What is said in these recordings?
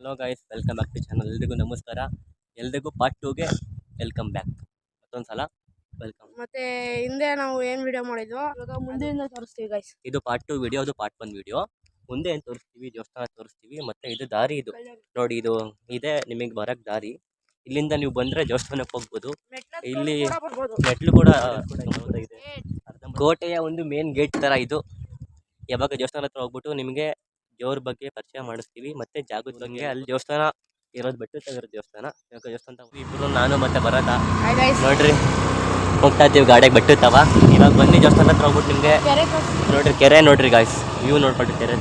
Hello guys, welcome back to channel. ಎಲ್ರಿಗೂ ನಮಸ್ಕಾರ. ಎಲ್ರಿಗೂ ಪಾರ್ಟ್ 2ಗೆ ವೆಲ್ಕಮ್ ಬ್ಯಾಕ್. ಮತ್ತೊಂದ್ಸಲ ವೆಲ್ಕಮ್. ಮತ್ತೆ ಹಿಂದೆ ನಾವು ಏನ್ ವಿಡಿಯೋ ಮಾಡಿದ್ವೋ ಇವಾಗ ಮುಂದೆಯಿಂದ ತೋರಿಸ್ತೀವಿ ಗೈಸ್. ಇದು ಪಾರ್ಟ್ 2 ವಿಡಿಯೋ, ಅದು ಪಾರ್ಟ್ 1 ವಿಡಿಯೋ. ಮುಂದೆ ಏನು ತೋರಿಸ್ತೀವಿ, ದೇವಸ್ಥಾನ ತೋರಿಸ್ತೀವಿ. ಮತ್ತೆ ಇದು ದಾರಿ, ಇದು ನೋಡಿ, ಇದು ಇದೆ ನಿಮಗೆ ಬರಕ್ ದಾರಿ. ಇಲ್ಲಿಂದ ನೀವು ಬಂದ್ರೆ ದೇವಸ್ಥಾನಕ್ಕೆ ಹೋಗ್ಬೋದು. ಇಲ್ಲಿ ಮೆಟ್ಲು ಕೂಡ ಇದೆ. ಕೋಟೆಯ ಒಂದು ಮೇನ್ ಗೇಟ್ ತರ ಇದು. ಯಾವಾಗ ದೇವಸ್ಥಾನ ಹತ್ರ ಹೋಗ್ಬಿಟ್ಟು ನಿಮಗೆ ದೇವ್ರ ಬಗ್ಗೆ ಪರಿಚಯ ಮಾಡಿಸ್ತೀವಿ. ಮತ್ತೆ ಜಾಗದ ಬಗ್ಗೆ, ಅಲ್ಲಿ ದೇವಸ್ಥಾನ ಇರೋದು ಬೆಟ್ಟದ ದೇವಸ್ಥಾನ. ಇವಾಗ ದೇವಸ್ಥಾನ ಇಬ್ರು, ನಾನು ಮತ್ತೆ ಬರೋದ ನೋಡ್ರಿ ಹೋಗ್ತಾ ಇದ್ದೀವಿ ಗಾಡಿಗೆ ಬೆಟ್ಟತ್ತವ. ಇವಾಗ ಬನ್ನಿ ದೇವಸ್ಥಾನ ಹತ್ರ ಹೋಗ್ಬಿಟ್ಟು ನಿಮಗೆ ನೋಡ್ರಿ ಕೆರೆ ನೋಡ್ರಿ ಗಾಯ್ಸ್, ವ್ಯೂ ನೋಡ್ಕೊಳ್ರಿ ಕೆರೆ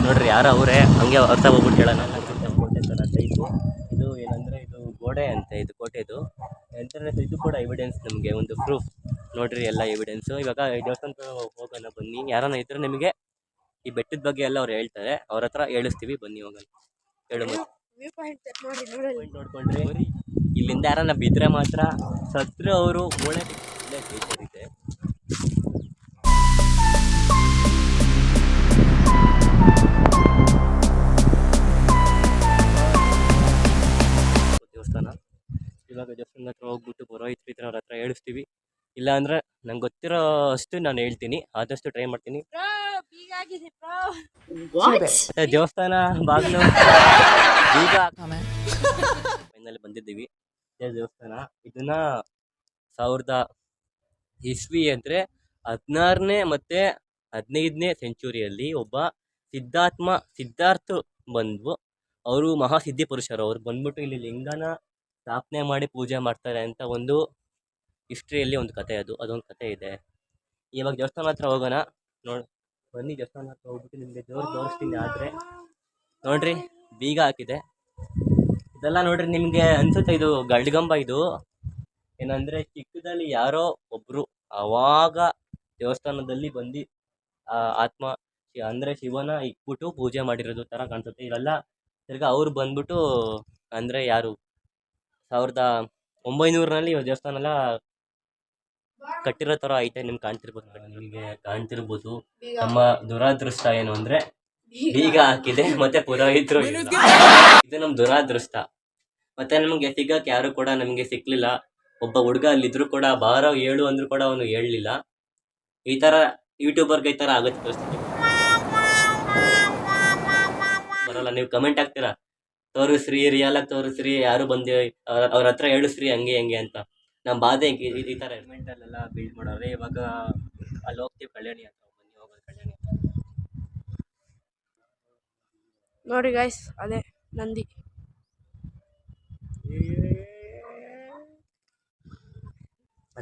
ನೋಡ್ರಿ. ಯಾರು ಅವರೇ ಹಂಗೆ ಅರ್ಥ ಹೋಗ್ಬಿಟ್ಟು ಹೇಳೋಣ. ಕೋಟೆ ಥರ ಟೈಪು ಇದು. ಏನಂದರೆ ಇದು ಗೋಡೆ ಅಂತೆ, ಇದು ಕೋಟೆದು ಎಂಟ್ರೆನ್ಸ್. ಇದು ಕೂಡ ಎವಿಡೆನ್ಸ್, ನಮಗೆ ಒಂದು ಪ್ರೂಫ್ ನೋಡ್ರಿ, ಎಲ್ಲ ಎವಿಡೆನ್ಸು. ಇವಾಗ ದೇವಸ್ಥಾನಕ್ಕೆ ಹೋಗೋಣ ಬನ್ನಿ. ಯಾರನ್ನ ಇದ್ರೆ ನಿಮಗೆ ಈ ಬೆಟ್ಟದ ಬಗ್ಗೆ ಎಲ್ಲ ಅವ್ರು ಹೇಳ್ತಾರೆ, ಅವ್ರ ಹತ್ರ ಹೇಳಿಸ್ತೀವಿ. ಬನ್ನಿ ಹೋಗೋಣ. ಹೇಳು ನೋಡ್ಕೊಂಡ್ರಿ. ಇಲ್ಲಿಂದ ಯಾರನ್ನ ಬಿದ್ದರೆ ಮಾತ್ರ, ಸತ್ರು ಅವರು ಮೂಳೆ ಇದೆ. ದೇವಸ್ಥಾನ. ಇವಾಗ ದೇವಸ್ಥಾನದ ಹತ್ರ ಹೋಗ್ಬಿಟ್ಟು ಪುರೋಹಿತರ ಅವ್ರ ಹತ್ರ ಹೇಳಿಸ್ತೀವಿ. ಇಲ್ಲ ಅಂದ್ರೆ ನಂಗೆ ಗೊತ್ತಿರೋ ಅಷ್ಟು ನಾನು ಹೇಳ್ತೀನಿ, ಆದಷ್ಟು ಟ್ರೈ ಮಾಡ್ತೀನಿ. ದೇವಸ್ಥಾನ ಬಾಗಿಲು ಈಗ ಫೈನಲ್ ಬಂದಿದ್ದೀವಿ. ದೇವಸ್ಥಾನ ಇದನ್ನ 1000 ಇಸ್ವಿ ಅಂದ್ರೆ 16ನೇ ಮತ್ತೆ 15ನೇ ಸೆಂಚುರಿಯಲ್ಲಿ ಒಬ್ಬ ಸಿದ್ಧಾರ್ಥ ಬಂದ್ವು. ಅವರು ಮಹಾಸಿದ್ಧಿ ಪುರುಷರು. ಅವ್ರು ಬಂದ್ಬಿಟ್ಟು ಇಲ್ಲಿ ಲಿಂಗನ ಸ್ಥಾಪನೆ ಮಾಡಿ ಪೂಜೆ ಮಾಡ್ತಾರೆ ಅಂತ ಒಂದು ಹಿಸ್ಟ್ರಿಯಲ್ಲಿ ಒಂದು ಕತೆ. ಅದೊಂದು ಕತೆ ಇದೆ. ಇವಾಗ ದೇವಸ್ಥಾನ ಹತ್ರ ಹೋಗೋಣ. ಬನ್ನಿ ದೇವಸ್ಥಾನ ಹತ್ರ ಹೋಗ್ಬಿಟ್ಟು ನಿಮಗೆ ದೇವ್ರು ತೋರಿಸ್ತೀನಿ. ಆದರೆ ನೋಡ್ರಿ, ಬೀಗ ಹಾಕಿದೆ. ಇದೆಲ್ಲ ನೋಡ್ರಿ, ನಿಮಗೆ ಅನ್ಸುತ್ತೆ ಇದು ಗಡ್ಗಂಬ. ಇದು ಏನಂದರೆ ಚಿಕ್ಕದಲ್ಲಿ ಯಾರೋ ಒಬ್ಬರು ಆವಾಗ ದೇವಸ್ಥಾನದಲ್ಲಿ ಬಂದು ಆತ್ಮ ಅಂದರೆ ಶಿವನ ಇಕ್ಬಿಟ್ಟು ಪೂಜೆ ಮಾಡಿರೋದು ಥರ ಕಾಣಿಸುತ್ತೆ. ಇವೆಲ್ಲ ತಿರ್ಗಾ ಅವ್ರು ಬಂದ್ಬಿಟ್ಟು, ಅಂದರೆ ಯಾರು 1900ರಲ್ಲಿ ದೇವಸ್ಥಾನ ಎಲ್ಲ ಕಟ್ಟಿರೋ ಥರ ಐತೆ. ನಿಮ್ಗೆ ಕಾಣ್ತಿರ್ಬೋದು. ನಮ್ಮ ದುರಾದೃಷ್ಟ ಏನು ಅಂದರೆ ಬೀಗ ಹಾಕಿದೆ ಮತ್ತೆ ಪುರೋಹಿತರು. ಇದು ನಮ್ಮ ದುರಾದೃಷ್ಟ. ಮತ್ತೆ ನಮಗೆ ಸಿಗಕ್ಕೆ ಯಾರು ಕೂಡ ನಮಗೆ ಸಿಕ್ಕಲಿಲ್ಲ. ಒಬ್ಬ ಹುಡುಗ ಅಲ್ಲಿದ್ರು ಕೂಡ ಬಾರೋ ಹೇಳು ಅಂದ್ರು ಕೂಡ ಅವನು ಹೇಳಲಿಲ್ಲ. ಈ ಥರ ಯೂಟ್ಯೂಬರ್ಗೆ ಈ ಥರ ಆಗುತ್ತೆ ಪರಿಸ್ಥಿತಿ. ಬರೋಲ್ಲ. ನೀವು ಕಮೆಂಟ್ ಹಾಕ್ತೀರಾ, ತೋರಿಸ್ರಿ, ರಿಯಲಾಗಿ ತೋರಿಸ್ರಿ, ಯಾರು ಬಂದು ಅವ್ರ ಹತ್ರ ಹೇಳಿಸ್ರಿ, ಹಂಗೆ ಅಂತ. ನಮ್ಮ ಬಾಧೆ ಈ ಥರ ಮೆಂಟಲ್ಲೆಲ್ಲ ಬಿಲ್ಡ್ ಮಾಡೋರೆ. ಇವಾಗ ಅಲ್ಲಿ ಹೋಗ್ತೀವಿ ಕಲ್ಯಾಣಿ ಹತ್ರ. ಬನ್ನಿ ಹೋಗೋದು ಕಲ್ಯಾಣಿ ಹತ್ರ. ನೋಡಿ ಗೈಸ್, ಅದೇ ನಂದಿ.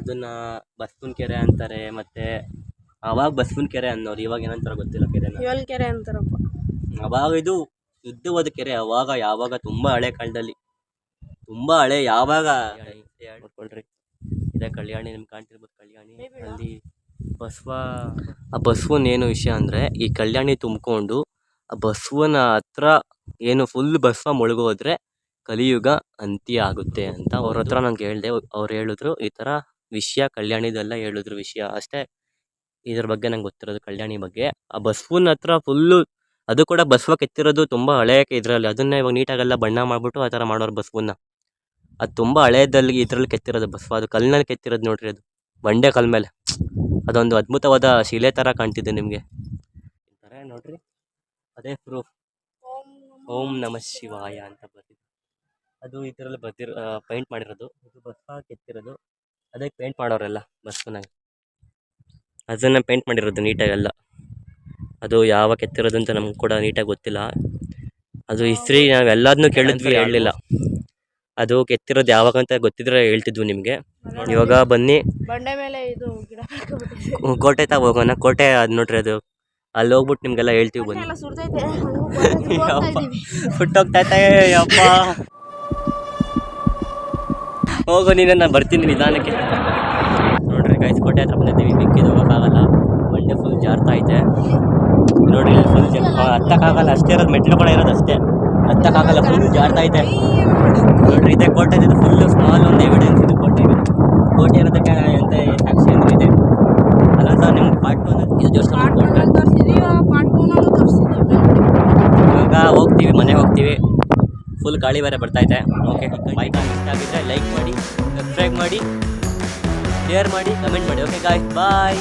ಅದನ್ನ ಬಸ್ವನ ಕೆರೆ ಅಂತಾರೆ. ಮತ್ತೆ ಅವಾಗ ಬಸ್ವನ ಕೆರೆ ಅನ್ನೋರು, ಇವಾಗ ಏನಂತಾರೆ ಗೊತ್ತಿಲ್ಲ. ಕೆರೆ ಅಂತಾರಪ್ಪ. ಅವಾಗ ಇದು ಶುದ್ಧವಾದ ಕೆರೆ. ಅವಾಗ ಯಾವಾಗ ತುಂಬ ಹಳೆ ಕಾಲದಲ್ಲಿ, ತುಂಬ ಹಳೆ. ಯಾವಾಗ ನೋಡ್ಕೊಳ್ರಿ, ಇದೇ ಕಲ್ಯಾಣಿ. ನಿಮ್ಗೆ ಕಾಣ್ತಿರ್ಬೋದು ಕಲ್ಯಾಣಿ. ಅಲ್ಲಿ ಆ ಬಸವನ ಏನು ವಿಷಯ ಅಂದರೆ, ಈ ಕಲ್ಯಾಣಿ ತುಂಬಿಕೊಂಡು ಆ ಬಸವನ ಹತ್ರ ಏನು ಫುಲ್ ಬಸವ ಮುಳುಗೋದ್ರೆ ಕಲಿಯುಗ ಅಂತ್ಯ ಆಗುತ್ತೆ ಅಂತ ಅವ್ರ ಹತ್ರ ನಂಗೆ ಹೇಳಿದೆ. ಅವ್ರು ಹೇಳಿದ್ರು ಈ ಥರ ವಿಷಯ, ಕಲ್ಯಾಣಿದೆಲ್ಲ ಹೇಳಿದ್ರು ವಿಷಯ ಅಷ್ಟೇ. ಇದ್ರ ಬಗ್ಗೆ ನಂಗೆ ಗೊತ್ತಿರೋದು ಕಲ್ಯಾಣಿ ಬಗ್ಗೆ. ಆ ಬಸವನ ಹತ್ರ ಫುಲ್ಲು, ಅದು ಕೂಡ ಬಸವ ಕೆತ್ತಿರೋದು ತುಂಬ ಹಳೆಯ ಇದರಲ್ಲಿ. ಅದನ್ನೇ ಇವಾಗ ನೀಟಾಗೆಲ್ಲ ಬಣ್ಣ ಮಾಡಿಬಿಟ್ಟು ಆ ಥರ ಮಾಡೋರು ಬಸವನ್ನ. ಅದು ತುಂಬ ಹಳೆಯದಲ್ಲಿ ಇದರಲ್ಲಿ ಕೆತ್ತಿರೋದು ಬಸವ. ಅದು ಕಲ್ಲಿನಲ್ಲಿ ಕೆತ್ತಿರೋದು ನೋಡ್ರಿ. ಅದು ಬಂಡೆ ಕಲ್ ಮೇಲೆ. ಅದೊಂದು ಅದ್ಭುತವಾದ ಶಿಲೆ ಥರ ಕಾಣ್ತಿದೆ ನಿಮಗೆ. ಈ ಥರ ನೋಡ್ರಿ, ಅದೇ ಪ್ರೂಫ್. ಓಂ ನಮಃ ಶಿವಾಯ ಅಂತ ಬರ್ತಿದೆ. ಅದು ಇದರಲ್ಲಿ ಪೇಂಟ್ ಮಾಡಿರೋದು. ಇದು ಬಸವ ಕೆತ್ತಿರೋದು. ಅದಕ್ಕೆ ಪೇಂಟ್ ಮಾಡೋರೆಲ್ಲ ಬಸವನಾಗ ಅದನ್ನು ಪೇಂಟ್ ಮಾಡಿರೋದು ನೀಟಾಗೆಲ್ಲ. ಅದು ಯಾವ ಕೆತ್ತಿರೋದು ಅಂತ ನಮ್ಗೆ ಕೂಡ ನೀಟಾಗಿ ಗೊತ್ತಿಲ್ಲ. ಅದು ಹಿಸ್ಟ್ರಿ ನಾವೆಲ್ಲದನ್ನೂ ಕೇಳಿದ್ವಿ, ಹೇಳಲಿಲ್ಲ. ಅದು ಕೆತ್ತಿರೋದು ಯಾವಾಗ ಅಂತ ಗೊತ್ತಿದ್ರೆ ಹೇಳ್ತಿದ್ವಿ ನಿಮಗೆ. ಇವಾಗ ಬನ್ನಿ ಬಂಡೆ ಮೇಲೆ ಇದು ಗಿಡ ಕೋಟೆ ತಾ ಹೋಗೋಣ. ಕೋಟೆ ಅದು ನೋಡ್ರಿ, ಅದು ಅಲ್ಲಿ ಹೋಗ್ಬಿಟ್ಟು ನಿಮ್ಗೆಲ್ಲ ಹೇಳ್ತೀವಿ. ಬನ್ನಿ. ಸುಟ್ಟೋಗ್ತೈತೆ ಅಪ್ಪ. ಹೋಗೋ ನೀನು, ನಾನು ಬರ್ತೀನಿ ನಿಧಾನಕ್ಕೆ. ನೋಡ್ರಿ ಗೈಸ್, ಕೋಟೆ ಹತ್ರ ಬಂದಿದ್ದೀವಿ. ಮಿಕ್ಕಿದ್ದು ಹೋಗೋಕ್ಕಾಗಲ್ಲ, ಬಂಡೆ ಫುಲ್ ಜಾರ್ತಾ ಐತೆ ನೋಡ್ರಿ. ಫುಲ್ ಹತ್ತಕ್ಕಾಗಲ್ಲ, ಅಷ್ಟೇ ಇರೋದು. ಮೆಟ್ಲು ಕೂಡ ಇರೋದು ಅಷ್ಟೇ, ಹತ್ತಕ್ಕಾಗಲ್ಲ. ಫುಲ್ ಜಾರ್ತಾ ಐತೆ ನೋಡ್ರಿ. ಇದೆ ಕೋಟೆ. ಇದು ಫುಲ್ ಸ್ಮಾಲ್ ಒಂದು ಎವಿಡೆನ್ಸ್. ಇದು ಕೋಟೆ ಇರೋದಕ್ಕೆ ಅಂತ ಸಾಕ್ಷಿ ಅಂದ್ರೆ ಇದೆ ಅಲ್ಲ. ನಿಮ್ಗೆ ಪಾರ್ಟ್ 1 ಇದು ದೇವಸ್ಥಾನ. ಇವಾಗ ಹೋಗ್ತೀವಿ ಮನೆಗೆ. ಮನೆಗೆ ಹೋಗ್ತೀವಿ. ಫುಲ್ ಗಾಳಿ ಬೇರೆ ಬರ್ತಾಯಿದೆ. ಓಕೆ ಬೈಕ್ ಇಷ್ಟ ಆಗಿದ್ರೆ ಲೈಕ್ ಮಾಡಿ, ಸಬ್ಸ್ಕ್ರೈಬ್ ಮಾಡಿ, ಶೇರ್ ಮಾಡಿ, ಕಮೆಂಟ್ ಮಾಡಿ. ಓಕೆ ಗಾಯ್ಸ್, ಬಾಯ್.